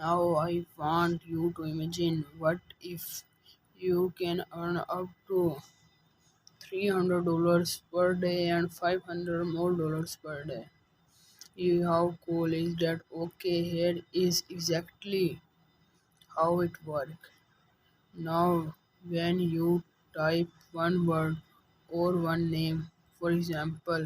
Now I want you to imagine what if you can earn up to $300 per day and 500 more dollars per day. How cool is that? Okay, here is exactly how it works. Now, when you type one word or one name, for example,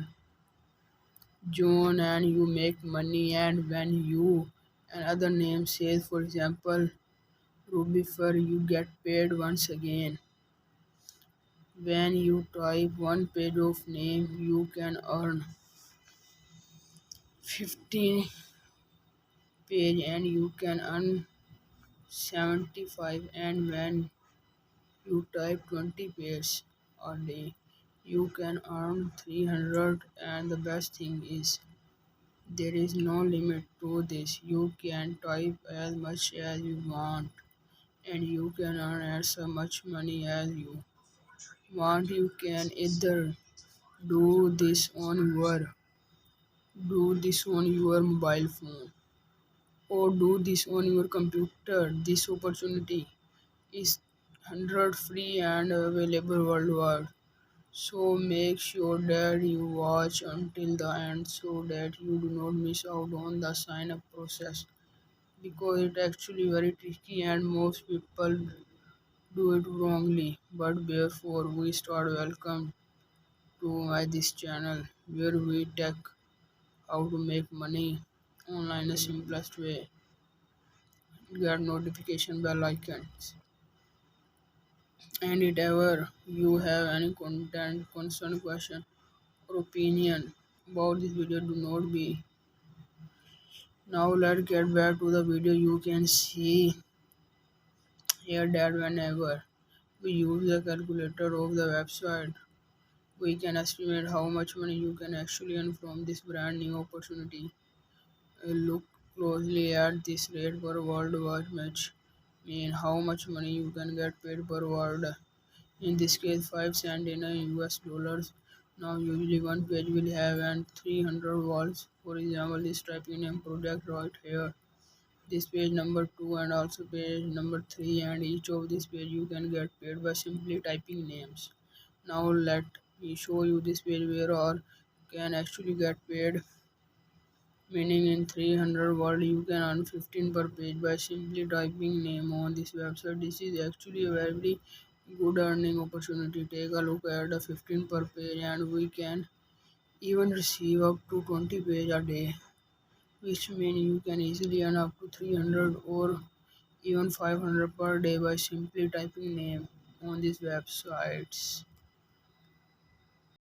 John, and you make money, and when you another name says, for example, Rubifer, you get paid once again. When you type one page of name, you can earn 15 page and you can earn 75, and when you type 20 pages a day, you can earn 300, and the best thing is there is no limit to this. You can type as much as you want and you can earn as much money as you want. You can either do this on your mobile phone or do this on your computer. This opportunity is 100 free and available worldwide. So make sure that you watch until the end so that you do not miss out on the sign up process, because it actually very tricky and most people do it wrongly. But before we start, welcome to my this channel where we tech how to make money online the simplest way. Get notification bell icons. And if ever you have any content, concern, question, or opinion about this video, do not be. Now let's get back to the video. You can see here that whenever we use the calculator of the website, we can estimate how much money you can actually earn from this brand new opportunity. Look closely at this rate per word watch match mean how much money you can get paid per word. In this case, 5 cents in a US dollars. Now, usually one page will have and 300 words. For example, this typing name product right here. This page number 2 and also page number 3, and each of this page you can get paid by simply typing names. Now let me show you this page where all can actually get paid, meaning in 300 word you can earn 15 per page by simply typing name on this website. This is actually a very good earning opportunity. Take a look at the 15 per page, and we can even receive up to 20 page a day, which means you can easily earn up to 300 or even 500 per day by simply typing name on these websites.